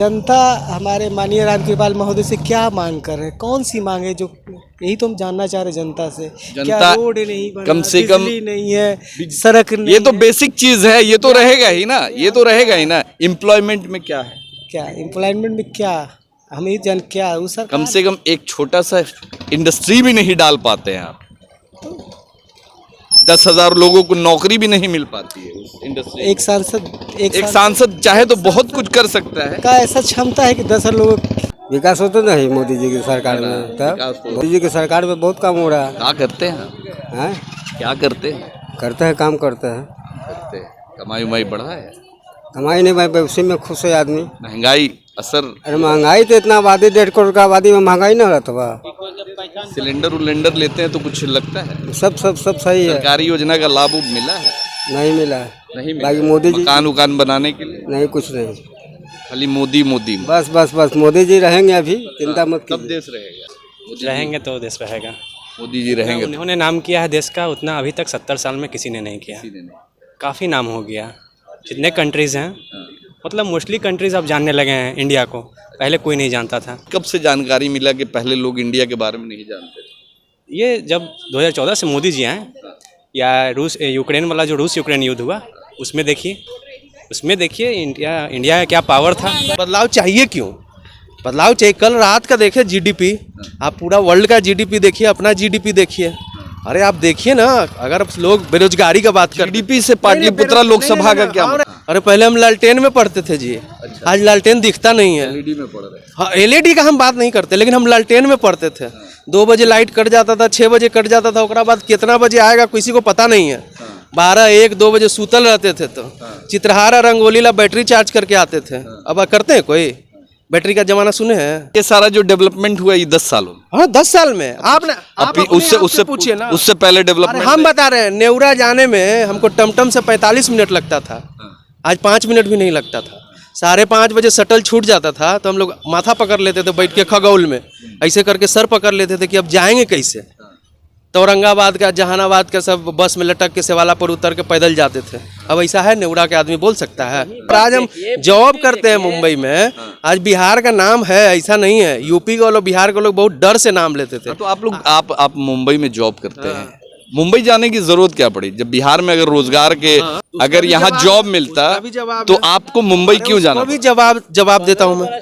जनता हमारे माननीय रामकृपाल महोदय से क्या मांग कर रहे हैं, कौन सी मांग है जो, यही तो हम जानना चाह रहे हैं जनता से। क्या जनता रोड नहीं बना, कम से कम बिजली नहीं है, सड़क नहीं ये तो है, बेसिक चीज है, ये तो रहेगा ही ना, ये तो रहेगा ही ना। एम्प्लॉयमेंट में क्या है, क्या एम्प्लॉयमेंट में क्या हमें जन क्या उस कम से कम एक छोटा सा इंडस्ट्री भी नहीं डाल पाते हैं आप। 10,000 लोगों को नौकरी भी नहीं मिल पाती है उस इंडस्ट्री। एक सांसद चाहे तो बहुत कुछ कर सकता है। का ऐसा क्षमता है कि 10 लोगों विकास होता नहीं मोदी जी की सरकार में। तब मोदी जी की सरकार में बहुत काम हो रहा है। क्या करते हैं, हैं? क्या करते हैं? करते हैं, काम करते हैं। करते हैं, कमाई उमाई बढ़ा है, कमाई नहीं भाई, उसी में खुश है आदमी। महंगाई असर, अरे महंगाई तो इतना आबादी 1.5 करोड़ का आबादी में महंगाई ना रहता बा। सिलेंडर उलेंडर लेते हैं तो कुछ लगता है? सब सही है। सरकारी योजना का लाभ मिला है? नहीं मिला है। नहीं मिला। बाकी मोदी जी मकान उकान बनाने के लिए नहीं, कुछ नहीं, खाली मोदी मोदी। बस मोदी जी रहेंगे अभी, चिंता मत कब कीजिए। देश रहेगा? रहेंगे तो देश रहेगा। मोदी जी रहेंगे तो उन्होंने नाम किया है देश का, उतना अभी तक 70 साल में किसी ने नहीं किया। किसी ने नहीं। काफ़ी नाम हो गया, जितने कंट्रीज़ हैं, मतलब मोस्टली कंट्रीज़ अब जानने लगे हैं इंडिया को, पहले कोई नहीं जानता था। कब से जानकारी मिला कि पहले लोग इंडिया के बारे में नहीं जानते थे? ये जब 2014 से मोदी जी आए, या यूक्रेन वाला जो रूस यूक्रेन युद्ध हुआ, उसमें देखिए इंडिया का क्या पावर था। बदलाव चाहिए क्यों? बदलाव चाहिए। कल रात का देखिए जीडीपी, आप पूरा वर्ल्ड का जीडीपी देखिए, अपना जीडीपी देखिए। अरे आप देखिए ना, अगर लोग बेरोजगारी का बात कर, जीडीपी से पाटलिपुत्रा लोकसभा का क्या मतलब? अरे पहले हम लालटेन में पढ़ते थे जी। आज लालटेन दिखता नहीं है। एलईडी में पढ़ रहे हैं। हाँ, एलईडी का हम बात नहीं करते, लेकिन हम लालटेन में पढ़ते थे। 2 बजे लाइट कट जाता था, 6 बजे कट जाता था, उसके बाद कितना बजे आएगा किसी को पता नहीं है। 12, 1, 2 बजे सूतल रहते थे, तो चित्रहारा रंगोली ला बैटरी चार्ज करके आते थे। अब करते हैं कोई? बैटरी का जमाना सुने हैं? ये सारा जो डेवलपमेंट हुआ ये 10 सालों में। हाँ, 10 साल में। आपने उससे पूछिए ना। उससे पहले अरे डेवलपमेंट हम बता रहे हैं, नेवरा जाने में हमको टमटम से 45 मिनट लगता था, आज 5 मिनट भी नहीं लगता था। 5:30 बजे शटल छूट जाता था तो हम लोग माथा पकड़ लेते थे बैठ के खगौल में, ऐसे करके सर पकड़ लेते थे कि अब जाएंगे कैसे। तो औरंगाबाद का, जहानाबाद का सब बस में लटक के सेवाला पर उतर के पैदल जाते थे। अब ऐसा है? नेवरा के आदमी बोल सकता है? आज हम जॉब करते हैं मुंबई में, आज बिहार का नाम है, ऐसा नहीं है। यूपी के लोग, बिहार के लोग बहुत डर से नाम लेते थे। तो आप लोग आप मुंबई में जॉब करते हैं, मुंबई जाने की जरूरत क्या पड़ी? जब बिहार में अगर रोजगार के अगर यहाँ जॉब मिलता तो आपको मुंबई क्यों जाना? अभी जवाब देता हूँ मैं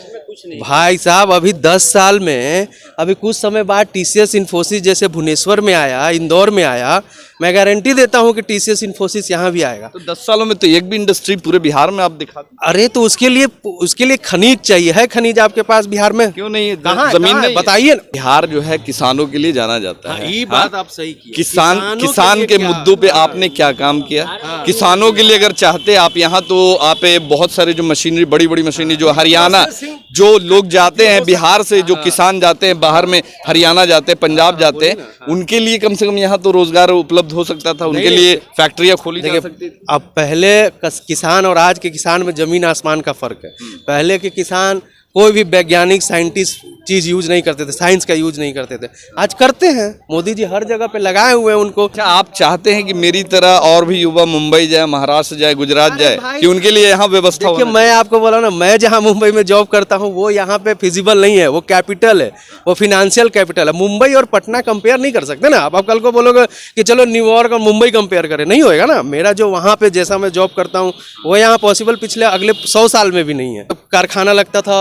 भाई साहब। अभी 10 साल में, अभी कुछ समय बाद टीसीएस इन्फोसिस जैसे भुवनेश्वर में आया, इंदौर में आया, मैं गारंटी देता हूँ कि टीसीएस इन्फोसिस यहाँ भी आएगा। तो 10 सालों में तो एक भी इंडस्ट्री पूरे बिहार में आप दिखा। अरे तो उसके लिए खनिज चाहिए। है खनिज आपके पास बिहार में? क्यों नहीं? कहाँ जमीन है? नहीं बताइए। बिहार जो है किसानों के लिए जाना जाता है। ये बात आप सही की। किसान के मुद्दों पे आपने क्या काम किया? किसानों के लिए अगर चाहते आप यहाँ, तो आप बहुत सारे जो मशीनरी, बड़ी बड़ी मशीनरी जो हरियाणा, जो लोग जाते हैं बिहार से, जो किसान जाते हैं बाहर में, हरियाणा जाते हैं, पंजाब जाते हैं, उनके लिए कम से कम यहाँ तो रोजगार उपलब्ध हो सकता था, उनके लिए फैक्ट्रियाँ खोली जा सकती थी। अब पहले किसान और आज के किसान में जमीन आसमान का फर्क है। पहले के किसान कोई भी वैज्ञानिक साइंटिस्ट चीज़ यूज नहीं करते थे, साइंस का यूज नहीं करते थे, आज करते हैं। मोदी जी हर जगह पे लगाए हुए हैं उनको। क्या आप चाहते हैं कि मेरी तरह और भी युवा मुंबई जाए, महाराष्ट्र जाए, गुजरात जाए, कि उनके लिए यहाँ व्यवस्था हो? मैं आपको बोला ना, मैं जहाँ मुंबई में जॉब करता हूँ वो यहाँ पे फिजिबल नहीं है। वो कैपिटल है, वो फिनेंशियल कैपिटल है। मुंबई और पटना कंपेयर नहीं कर सकते ना। आप कल को बोलोगे कि चलो न्यूयॉर्क और मुंबई कंपेयर करें, नहीं होएगा ना। मेरा जो वहाँ पे जैसा मैं जॉब करता हूँ वो यहाँ पॉसिबल पिछले अगले 100 साल में भी नहीं है। कारखाना लगता था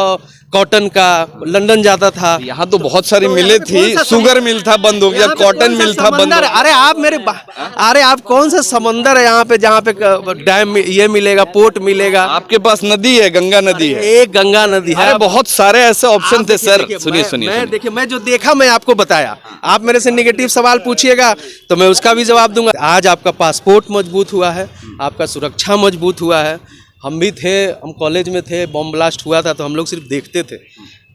कॉटन का, लंदन जाता था। यहाँ तो बहुत सारी मिलें थी, शुगर मिल था बंद हो गया, कॉटन मिल था बंद हो गया। अरे आप कौन सा समंदर है यहाँ पे जहाँ पे डैम ये मिलेगा, पोर्ट मिलेगा? आपके पास नदी है, गंगा नदी है। एक गंगा नदी है। अरे बहुत सारे ऐसे ऑप्शन थे सर। सुनिए देखिए, मैं जो देखा मैं आपको बताया। आप मेरे से निगेटिव सवाल पूछिएगा तो मैं उसका भी जवाब दूंगा। आज आपका पासपोर्ट मजबूत हुआ है, आपका सुरक्षा मजबूत हुआ है। हम भी थे, हम कॉलेज में थे, बम ब्लास्ट हुआ था तो हम लोग सिर्फ देखते थे।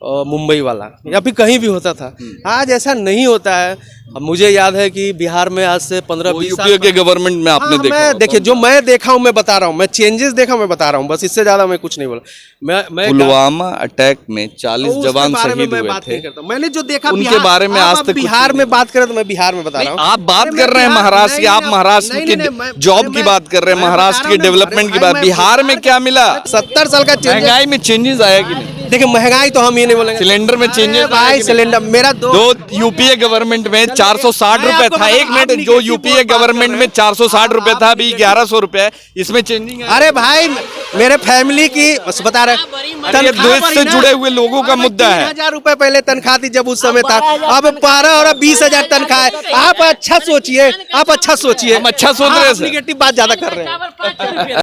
मुंबई वाला या फिर कहीं भी होता था। आज ऐसा नहीं होता है। अब मुझे याद है कि बिहार में आज से 15-20 साल यूपीए के गवर्नमेंट में आपने देखा मैं होगा। देखिए जो मैं देखा हूँ मैं बता रहा हूँ, मैं चेंजेस देखा मैं बता रहा हूँ, बस इससे ज्यादा मैं कुछ नहीं बोला। मैं पुलवामा अटैक में 40 उसके जवान बारे में शहीद मैं हुए बात थे। नहीं करता। मैंने जो देखा उनके बिहार- बारे में आप आज तक कुछ बिहार नहीं। में बात करें तो मैं बिहार में बता रहा हूँ। आप बात अरे कर मैं रहे हैं बिहार- महाराष्ट्र की, नहीं, आप नहीं, महाराष्ट्र नहीं, के नहीं, मैं- जॉब अरे की मैं- बात कर रहे हैं, मैं बता महाराष्ट्र रहा के हूँ, डेवलपमेंट की अरे बात। मैं बिहार में क्या मिला? 70 साल का चेंजेस। महंगाई में चेंजेस आया कि नहीं? देखिए महंगाई तो हम ये नहीं बोलेंगे। सिलेंडर में चेंजेस भाई सिलेंडर मेरा दो यूपीए गवर्नमेंट में 460 मैं रुपए आपको था। बता- एक मिनट, आप जो निगेटिव यूपीए बात कर गवर्नमेंट रहे में हैं। 460 रुपए था, अभी आप 1100 रुपए है। इसमें चेंजिंग है। अरे भाई मेरे फैमिली की बस बता रहे ये देश से जुड़े हुए लोगों का मुद्दा है। 3000 रुपए पहले तनख्वाह थी जब उस समय था, अब 12 और 20,000 तनख्वाह है। आप अच्छा सोचिए, आप अच्छा सोचिए। हम अच्छा सोच रहे हैं सर। निगेटिव बात ज्यादा कर रहे हैं।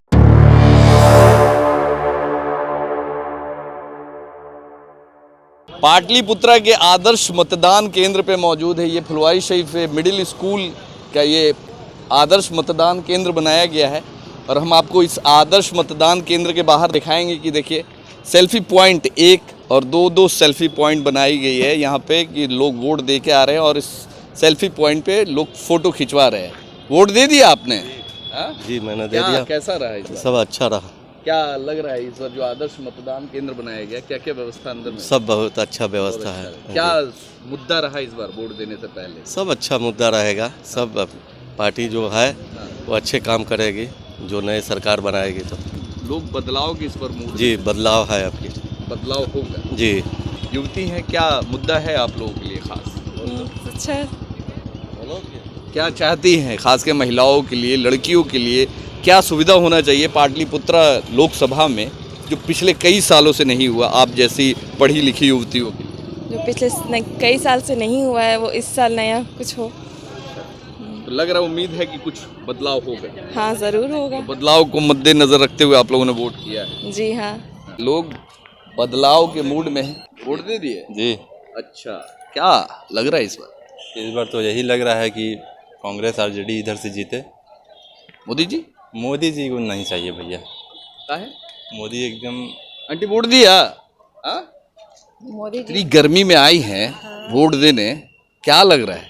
पाटलिपुत्रा के आदर्श मतदान केंद्र पे मौजूद है। ये फुलवारी शरीफ मिडिल स्कूल का ये आदर्श मतदान केंद्र बनाया गया है और हम आपको इस आदर्श मतदान केंद्र के बाहर दिखाएंगे कि देखिए सेल्फी पॉइंट 1 और 2 सेल्फी पॉइंट बनाई गई है यहाँ पे कि लोग वोट दे के आ रहे हैं और इस सेल्फी पॉइंट पे लोग फोटो खिंचवा रहे हैं। वोट दे दिया आपने? हाँ? जी मैंने दे क्या दिया, कैसा रहा इस बार? सब अच्छा रहा, क्या लग रहा है इस बार जो आदर्श मतदान केंद्र बनाया गया, क्या क्या व्यवस्था अंदर में? सब बहुत अच्छा व्यवस्था है। क्या मुद्दा रहा इस बार वोट देने से पहले? सब अच्छा मुद्दा रहेगा। सब पार्टी जो है वो अच्छे काम करेगी, जो नई सरकार बनाएगी तो लोग बदलाव की इस पर मूड जी बदलाव है आपकी। बदलाव होगा जी युवती है, क्या मुद्दा है आप लोगों के लिए खास? अच्छा क्या चाहती हैं खास के महिलाओं के लिए, लड़कियों के लिए क्या सुविधा होना चाहिए पाटलिपुत्रा लोकसभा में जो पिछले कई सालों से नहीं हुआ आप जैसी पढ़ी लिखी युवतियों के लिए? जो पिछले कई साल से नहीं हुआ है वो इस साल नया कुछ हो। तो लग रहा है, उम्मीद है कि कुछ बदलाव होगा। हाँ ज़रूर होगा। बदलाव को मद्देनजर रखते हुए आप लोगों ने वोट किया है। जी हाँ। लोग बदलाव के मूड में हैं, वोट दे दिए? जी अच्छा, क्या लग रहा है इस बार? तो यही लग रहा है कि कांग्रेस आरजेडी इधर से जीते। मोदी जी? मोदी जी को नहीं चाहिए भैया, क्या है? मोदी एकदम आंटी वोट दिया? हाँ? मोदी इतनी गर्मी में आई हैं वोट देने, क्या लग रहा है?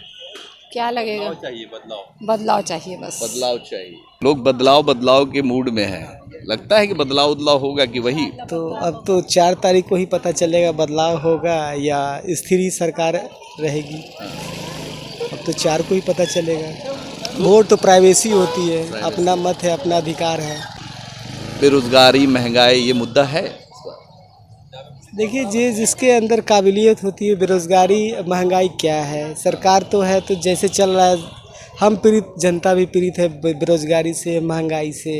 क्या लगेगा? चाहिए बदलाव। बदलाव चाहिए बस। बदलाव चाहिए। लोग बदलाव के मूड में हैं। लगता है कि बदलाव होगा कि वही? तो अब तो 4 तारीख को ही पता चलेगा बदलाव होगा या स्थिर ही सरकार रहेगी। अब तो 4 को ही पता चलेगा। वोट तो प्राइवेसी होती है, अपना मत है, अपना अधिकार है। बेरोजगारी, महंगाई, ये मुद्दा है। देखिए जिसके अंदर काबिलियत होती है, बेरोजगारी महंगाई क्या है, सरकार तो है तो जैसे चल रहा है, हम पीड़ित, जनता भी पीड़ित है बेरोजगारी से, महंगाई से।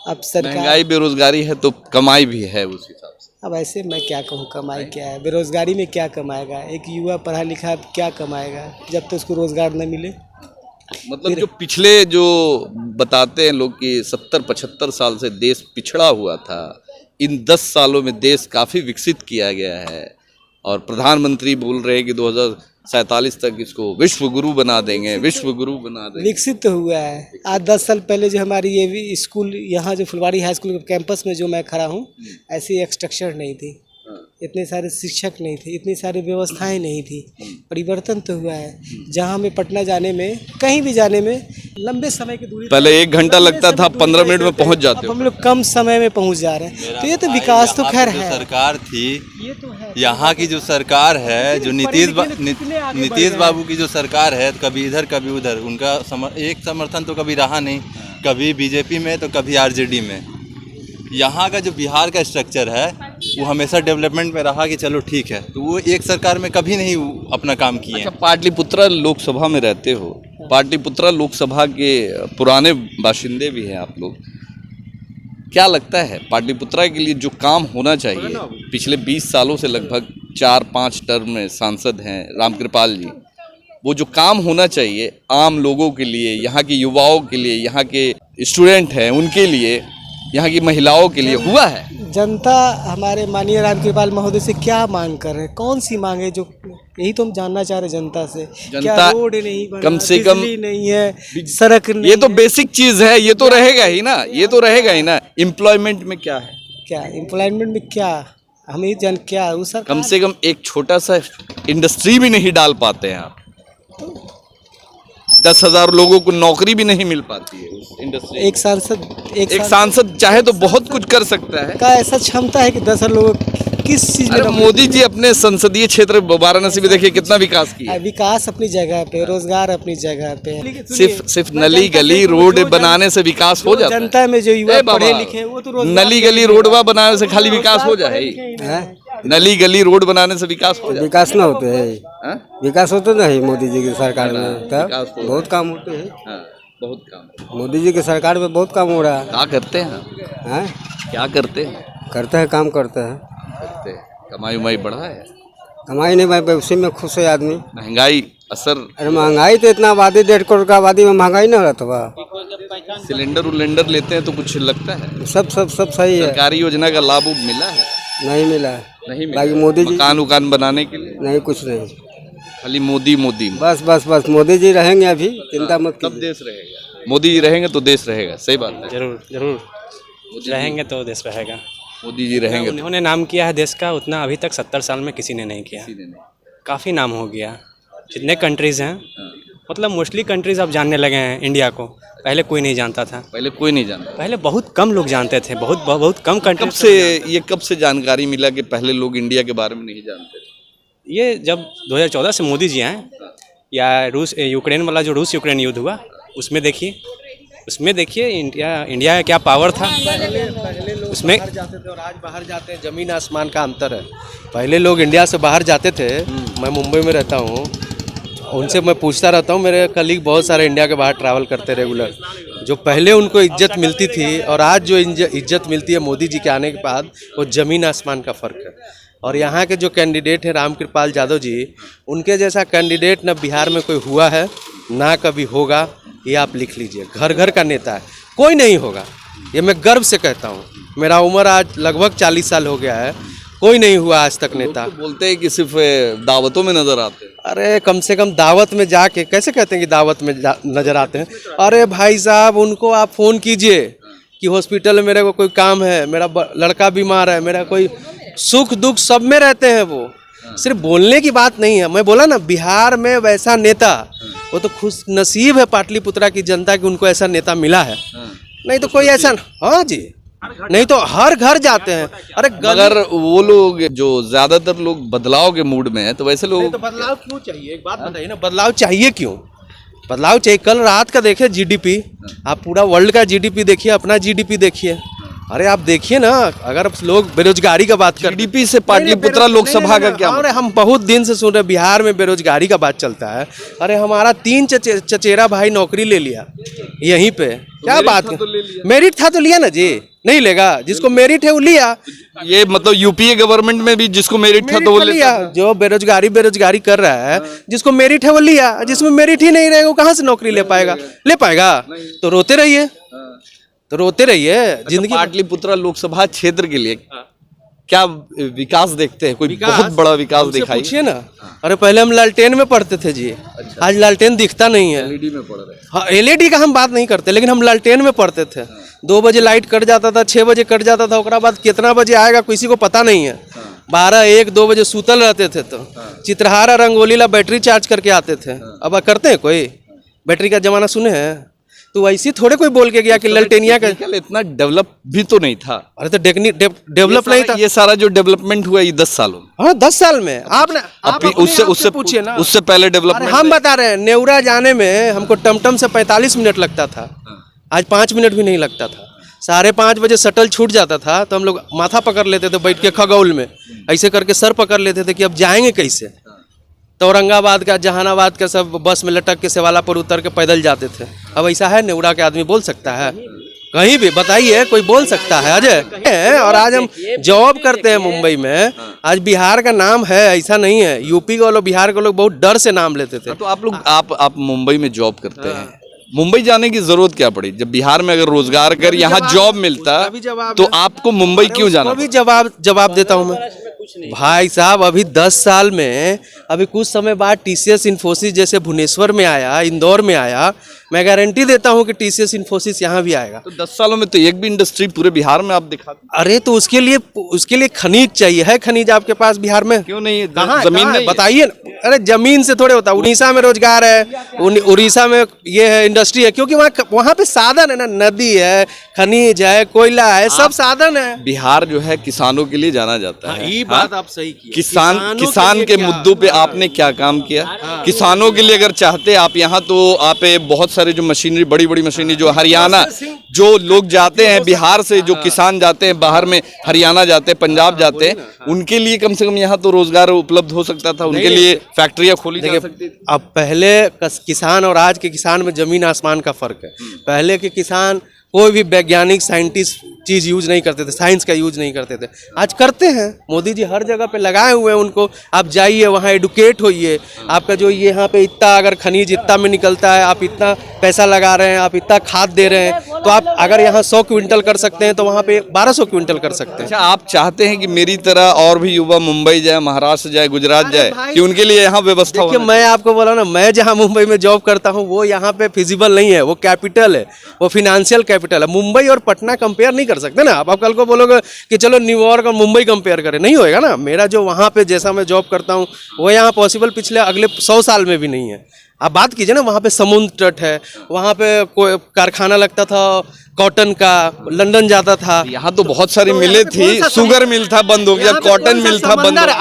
अब सरकार, महंगाई बेरोजगारी है तो कमाई भी है उस हिसाब से। अब ऐसे मैं क्या कहूँ कमाई क्या है, बेरोजगारी में क्या कमाएगा एक युवा पढ़ा लिखा, क्या कमाएगा जब तक उसको रोजगार न मिले। मतलब जो पिछले जो बताते हैं लोग कि 70-75 साल से देश पिछड़ा हुआ था, इन 10 सालों में देश काफ़ी विकसित किया गया है और प्रधानमंत्री बोल रहे हैं कि 2047 तक इसको विश्व गुरु बना देंगे, विश्व गुरु बना देंगे। विकसित तो हुआ है। आज 10 साल पहले जो हमारी ये भी स्कूल, यहाँ जो फुलवारी हाई स्कूल के कैंपस में जो मैं खड़ा हूँ, ऐसी एक स्ट्रक्चर नहीं थी, इतने सारे शिक्षक नहीं थे, इतनी सारी व्यवस्थाएं नहीं थी। परिवर्तन तो हुआ है। जहाँ हमें पटना जाने में, कहीं भी जाने में लंबे समय की दूरी, पहले 1 घंटा लगता था, 15 मिनट में पहुंच जाते अब हम लोग कम समय में पहुंच जा रहे हैं। तो ये तो विकास तो खैर है। सरकार थी, ये तो है। यहाँ की जो सरकार है, जो नीतीश बाबू की जो सरकार है, कभी इधर कभी उधर, उनका एक समर्थन तो कभी रहा नहीं, कभी बीजेपी में तो कभी आरजेडी में। यहाँ का जो बिहार का स्ट्रक्चर है वो हमेशा डेवलपमेंट में रहा कि चलो ठीक है, तो वो एक सरकार में कभी नहीं अपना काम किए। अच्छा, पाटलिपुत्रा लोकसभा में रहते हो, पाटलिपुत्रा लोकसभा के पुराने बाशिंदे भी हैं आप लोग, क्या लगता है पाटलिपुत्रा के लिए जो काम होना चाहिए? पिछले 20 सालों से लगभग 4-5 टर्म में सांसद हैं रामकृपाल जी, वो जो काम होना चाहिए आम लोगों के लिए, यहाँ के युवाओं के लिए, यहाँ के स्टूडेंट हैं उनके लिए, यहाँ की महिलाओं के लिए हुआ है? जनता हमारे माननीय रामकृपाल महोदय से क्या मांग कर रहे हैं, कौन सी मांग है जो, यही तो हम जानना चाह रहे हैं जनता से। क्या रोड नहीं बना, कम से कम बिजली नहीं है, सड़क नहीं ये तो है। बेसिक चीज है, ये तो रहेगा ही ना, ये तो रहेगा ही ना। एम्प्लॉयमेंट में क्या है? क्या एम्प्लॉयमेंट में क्या हम ये जान क्या उस सरकार कम से कम एक छोटा सा इंडस्ट्री भी नहीं डाल पाते हैं आप। 10,000 लोगों को नौकरी भी नहीं मिल पाती है उस इंडस्ट्री। एक सांसद चाहे तो बहुत कुछ कर सकता है। का ऐसा क्षमता है कि 10 लोगों किस चीज अरे में मोदी जी अपने संसदीय क्षेत्र वाराणसी में देखिए कितना विकास किया। विकास अपनी जगह पे, रोजगार अपनी जगह पे, सिर्फ नली गली रोड बनाने से विकास हो जाता है। जनता में जो युवा ए बाबा, पढ़े लिखे वो तो रोजगार नली गली रोडवा बनाने से खाली विकास हो जाए? नली गली रोड बनाने से विकास हो जाए? विकास ना होते है, हाँ? विकास होते नहीं मोदी जी की सरकार में, विकास तब तो बहुत काम होते हैं। हाँ, बहुत काम। मोदी जी की सरकार में बहुत काम हो रहा है। क्या करते हैं? हैं? क्या करते हैं? करते हैं, काम करते हैं। करते हैं। कमाई उमाई बढ़ा है? कमाई नहीं भाई, उसी में खुश है आदमी। महंगाई असर? अरे महंगाई तो इतना आबादी 1.5 करोड़ का आबादी में महंगाई ना रहता बा। सिलेंडर लेते हैं तो कुछ लगता है? सब सही है। सरकारी योजना का लाभ मिला है? नहीं मिला है। नहीं बाकी मिला। मोदी जी मकान बनाने के लिए नहीं, कुछ नहीं, खाली मोदी बस मोदी जी रहेंगे अभी, चिंता मत तब कीजिए। देश रहेगा। मोदी जी रहेंगे तो देश रहेगा। सही बात है। जरूर रहेंगे तो देश रहेगा। मोदी जी रहेंगे तो उन्होंने नाम किया है देश का, उतना अभी तक 70 साल में किसी ने नहीं किया। किसी ने नहीं। काफ़ी नाम हो गया। जितने कंट्रीज़ हैं, मतलब मोस्टली कंट्रीज़ अब जानने लगे हैं इंडिया को। पहले कोई नहीं जानता था, पहले कोई नहीं जानता। पहले बहुत कम लोग जानते थे, बहुत कम कंट्री। कब से जानकारी मिला कि पहले लोग इंडिया के बारे में नहीं जानते थे? ये जब 2014 से मोदी जी आए, या यूक्रेन वाला जो रूस यूक्रेन युद्ध हुआ, उसमें देखिए इंडिया का क्या पावर था। उसमें बाहर जाते थे और आज बाहर जाते हैं, जमीन आसमान का अंतर है। पहले लोग इंडिया से बाहर जाते थे, मैं मुंबई में रहता हूँ, उनसे मैं पूछता रहता हूँ, मेरे कलीग बहुत सारे इंडिया के बाहर ट्रैवल करते रेगुलर, जो पहले उनको इज्जत मिलती थी और आज जो इज्जत मिलती है मोदी जी के आने के बाद, वो ज़मीन आसमान का फ़र्क है। और यहाँ के जो कैंडिडेट हैं रामकृपाल यादव जी, उनके जैसा कैंडिडेट न बिहार में कोई हुआ है ना कभी होगा, ये आप लिख लीजिए। घर घर का नेता है, कोई नहीं होगा, ये मैं गर्व से कहता हूँ। मेरा उम्र आज लगभग 40 साल हो गया है, कोई नहीं हुआ आज तक नेता। तो बोलते हैं कि सिर्फ दावतों में नजर आते हैं। अरे कम से कम दावत में जाके कैसे कहते हैं कि दावत में नजर आते हैं? अरे भाई साहब, उनको आप फ़ोन कीजिए कि हॉस्पिटल में मेरे को कोई काम है, मेरा लड़का बीमार है, मेरा कोई सुख दुख सब में रहते हैं वो। सिर्फ बोलने की बात नहीं है। मैं बोला ना, बिहार में वैसा नेता, वो तो खुश नसीब है पाटलिपुत्रा की जनता कि उनको ऐसा नेता मिला है। नहीं तो कोई ऐसा, हाँ जी, नहीं तो हर घर जाते हैं। अरे मगर वो लोग जो ज्यादातर लोग बदलाव के मूड में है, तो वैसे लोग तो बदलाव क्यों चाहिए? एक बात बताइए ना, बदलाव चाहिए क्यों? बदलाव चाहिए। कल रात का देखिए जीडीपी, आप पूरा वर्ल्ड का जीडीपी देखिए, अपना जीडीपी देखिए। अरे आप देखिए ना, अगर लोग बेरोजगारी का बात कर, जीडीपी से पाटलिपुत्रा लोकसभा का क्या? अरे हम बहुत दिन से सुन रहे बिहार में बेरोजगारी का बात चलता है। अरे हमारा 3 चचेरा भाई नौकरी ले लिया यहीं पे। क्या बात है? मेरिट था तो लिया ना जी, नहीं लेगा? जिसको मेरिट है वो लिया। ये मतलब यूपीए गवर्नमेंट में भी जिसको मेरिट था तो वो लिया। जो बेरोजगारी कर रहा है, जिसको मेरिट है वो लिया। जिसमें मेरिट ही नहीं रहेगा वो कहाँ से नौकरी ले पाएगा? तो रोते रहिए, जिंदगी। पाटलिपुत्रा लोकसभा क्षेत्र के लिए क्या विकास देखते हैं? कोई बहुत बड़ा विकास दिखाई? पूछिए ना। अरे पहले हम लालटेन में पढ़ते थे जी, आज लालटेन दिखता नहीं है। एलईडी में पढ़ रहे हैं। हाँ, एलईडी का हम बात नहीं करते, लेकिन हम लालटेन में पढ़ते थे। 2 बजे लाइट कट जाता था, 6 बजे कट जाता था, उसके बाद कितना बजे आएगा किसी को पता नहीं है। 12, 1, 2 बजे सूतल रहते थे। तो चित्रहारा रंगोली ला बैटरी चार्ज करके आते थे। अब करते हैं कोई? बैटरी का जमाना सुने हैं? तो वैसे थोड़े कोई बोल के गया कि ललटेनिया का इतना डेवलप भी तो नहीं था। अरे तो डेवलप नहीं था। ये सारा जो डेवलपमेंट हुआ ये 10 सालों में। हाँ, 10 साल में आपने उससे पूछिए ना। उससे पहले डेवलपमेंट हम बता रहे हैं, नेवरा जाने में हमको टमटम से 45 मिनट लगता था, आज 5 मिनट भी नहीं लगता था। 5:30 बजे शटल छूट जाता था तो हम लोग माथा पकड़ लेते थे बैठ के खगौल में, ऐसे करके सर पकड़ लेते थे कि अब जाएंगे कैसे। तो औरंगाबाद का, जहानाबाद का सब बस में लटक के सेवाला पर उतर के पैदल जाते थे। अब ऐसा है? नेवरा के आदमी बोल सकता है कहीं भी? बताइए, कोई बोल सकता है अजय? और आज हम जॉब करते हैं मुंबई में। आज बिहार का नाम है, ऐसा नहीं है। यूपी के लोग, बिहार के लोग बहुत डर से नाम लेते थे। तो आप लोग आप मुंबई में जॉब करते हैं, मुंबई जाने की जरूरत क्या पड़ी? जब बिहार में अगर रोजगार कर यहाँ जॉब मिलता तो आपको मुंबई क्यों जाना? भी जवाब देता हूँ मैं। भाई साहब अभी 10 साल में अभी कुछ समय बाद टीसीएस इन्फोसिस जैसे भुवनेश्वर में आया, इंदौर में आया, मैं गारंटी देता हूं कि टीसीएस इन्फोसिस यहाँ भी आएगा। तो 10 सालों में तो एक भी इंडस्ट्री पूरे बिहार में आप दिखा दो। अरे तो उसके लिए खनिज चाहिए, है खनिज आपके पास बिहार में? क्यों नहीं है? कहाँ जमीन नहीं नहीं है? बताइए ना। अरे जमीन से थोड़े होता है। उड़ीसा में रोजगार है, उड़ीसा में ये है इंडस्ट्री है, क्योंकि वहाँ पे साधन है ना, नदी है, खनिज है, कोयला है, सब साधन है। बिहार जो है किसानों के लिए जाना जाता है। ये बात आप सही की। किसान के मुद्दों पे आपने क्या काम किया? किसानों के लिए अगर चाहते आप यहाँ, तो आप बहुत सारे जो मशीनरी, बड़ी बड़ी मशीनरी जो हरियाणा, जो लोग जाते हैं बिहार से, जो किसान जाते हैं बाहर में, हरियाणा जाते हैं, पंजाब जाते हैं, उनके लिए कम से कम यहाँ तो रोजगार उपलब्ध हो सकता था, उनके लिए फैक्ट्रियाँ खोली जा सकती थी। अब पहले किसान और आज के किसान में जमीन आसमान का फर्क है। पहले के किसान कोई भी वैज्ञानिक साइंटिस्ट चीज़ यूज नहीं करते थे, साइंस का यूज नहीं करते थे, आज करते हैं। मोदी जी हर जगह पे लगाए हुए हैं उनको। आप जाइए वहाँ एडुकेट होइए। आपका जो यहाँ पे इतना अगर खनिज इतना में निकलता है, आप इतना पैसा लगा रहे हैं, आप इतना खाद दे रहे हैं, तो आप अगर यहाँ 100 क्विंटल कर सकते हैं तो वहाँ पे 1200 क्विंटल कर सकते हैं। अच्छा, आप चाहते हैं कि मेरी तरह और भी युवा मुंबई जाए, महाराष्ट्र जाए, गुजरात जाए, कि उनके लिए यहाँ व्यवस्था हो? देखिए मैं आपको बोला ना, मैं जहाँ मुंबई में जॉब करता हूँ वो यहाँ पे फिजिबल नहीं है। वो कैपिटल है, वो फिनेंशियल कैपिटल है। मुंबई और पटना कंपेयर नहीं कर सकते ना। आप कल को बोलोगे कि चलो न्यूयॉर्क और मुंबई कंपेयर करें, नहीं होएगा ना। मेरा जो वहाँ पे जैसा मैं जॉब करता हूँ वो यहाँ पॉसिबल पिछले अगले 100 साल में भी नहीं है। आप बात कीजिए ना, वहाँ पे समुद्र तट है, वहाँ पे कोई कारखाना लगता था कॉटन का, लंदन जाता था। यहाँ तो बहुत सारी मिलें थी, शुगर मिल था बंद हो गया, कॉटन मिल था बंद हो गया।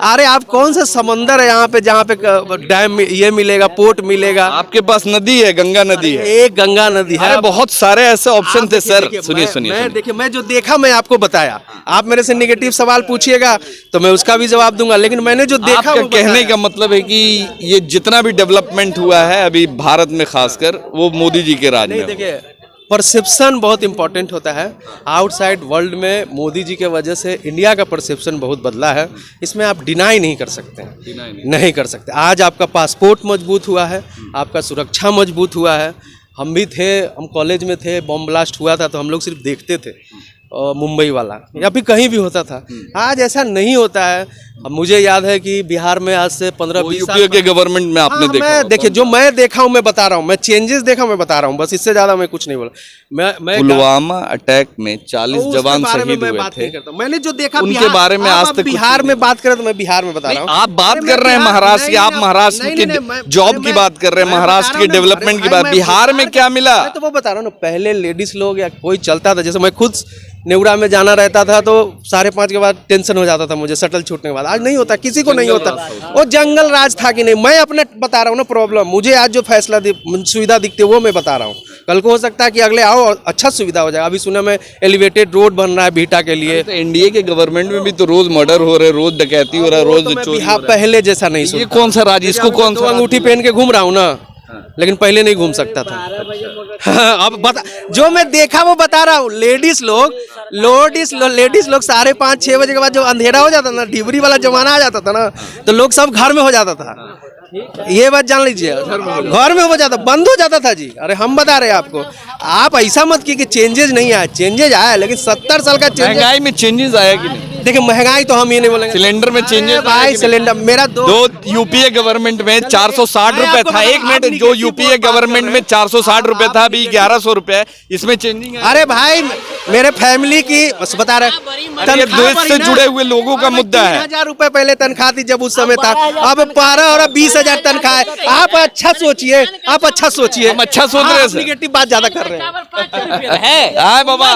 अरे आप कौन सा समंदर है यहाँ पे जहाँ पे डैम ये मिलेगा, पोर्ट मिलेगा? आपके पास नदी है, गंगा नदी है। एक गंगा नदी है। अरे बहुत सारे ऐसे ऑप्शन थे सर। सुनिए देखिए मैं जो देखा मैं आपको बताया। आप मेरे से नेगेटिव सवाल पूछिएगा तो मैं उसका भी जवाब दूंगा, लेकिन मैंने जो देखा वो कहने का मतलब है कि ये जितना भी डेवलपमेंट हुआ है अभी भारत में खासकर, वो मोदी जी के राज में। देखिए परसेप्शन बहुत इंपॉर्टेंट होता है। आउटसाइड वर्ल्ड में मोदी जी के वजह से इंडिया का परसेप्शन बहुत बदला है। इसमें आप डिनाई नहीं कर सकते हैं, नहीं कर सकते। आज आपका पासपोर्ट मजबूत हुआ है, आपका सुरक्षा मजबूत हुआ है। हम भी थे, हम कॉलेज में थे, बम ब्लास्ट हुआ था तो हम लोग सिर्फ देखते थे, मुंबई वाला, या फिर कहीं भी होता था। आज ऐसा नहीं होता है। मुझे याद है कि बिहार में आज से 15-20 साल के गवर्नमेंट में आपने देखा? देखिए जो मैं देखा हूँ मैं बता रहा हूँ, मैं चेंजेस देखा मैं बता रहा हूँ, बस इससे ज्यादा मैं कुछ नहीं बोला। मैं पुलवामा अटैक में 40 जवान शहीद हुए थे। मैंने जो देखा उनके बारे में आज तक बिहार में बात करें तो मैं बिहार में बता रहा हूँ। आप बात कर रहे हैं महाराष्ट्र की, आप महाराष्ट्र की जॉब की बात कर रहे हैं, महाराष्ट्र के डेवलपमेंट की बात। बिहार में क्या मिला? मैं तो वो बता रहा हूँ ना, पहले लेडीज लोग या कोई चलता था, जैसे मैं खुद नेवरा में जाना रहता था तो 5:30 के बाद टेंशन हो जाता था मुझे शटल छूटने के बाद। आज नहीं होता, किसी को नहीं होता। वो जंगल राज था कि नहीं, मैं अपने बता रहा हूँ ना प्रॉब्लम। मुझे आज जो फैसला सुविधा दिखती है वो मैं बता रहा हूँ। कल को हो सकता है कि अगले आओ अच्छा सुविधा हो जाए। अभी सुना मैं एलिवेटेड रोड बन रहा है बीटा के लिए। तो एनडीए के गवर्नमेंट में भी तो रोज मर्डर हो रहे, रोज डकैती हो रहा है, रोज चोरी। पहले जैसा नहीं सुना। ये कौन सा राज, इसको कौन सा अंगूठी पहन के घूम रहा हूँ ना, लेकिन पहले नहीं घूम सकता था। अब बता, जो मैं देखा वो बता रहा हूँ। लेडीज लोग 5:30-6 बजे के बाद जो अंधेरा हो जाता था ना, डिबरी वाला जमाना आ जाता था ना, तो लोग सब घर में हो जाता था। ये बात जान लीजिए, घर में हो जाता, बंद हो जाता था जी। अरे हम बता रहे हैं आपको। आप ऐसा मत कीजिए कि चेंजेस नहीं आया, चेंजेस आया, लेकिन 70 साल का चेंजेस। महंगाई में चेंजेस आया कि नहीं? देखिए महंगाई तो हम ये नहीं बोलेंगे। सिलेंडर में चेंजेस भाई, सिलेंडर मेरा दो यूपीए गवर्नमेंट में 460 रुपए था। एक मिनट, जो यूपीए गवर्नमेंट में 460 रुपए था, अभी 1100 रुपए, इसमें चेंजिंग है। अरे भाई मेरे फैमिली की बस बता रहे, देश से जुड़े हुए लोगों का मुद्दा है। 3000 रुपए पहले तनख्वाह थी जब उस समय था, अब 12 और 20,000 तनख्वाह है। आप अच्छा सोचिए, आप अच्छा सोचिए। हम अच्छा सोच रहे हैं, नेगेटिव बात ज्यादा कर रहे हैं। है बाबा।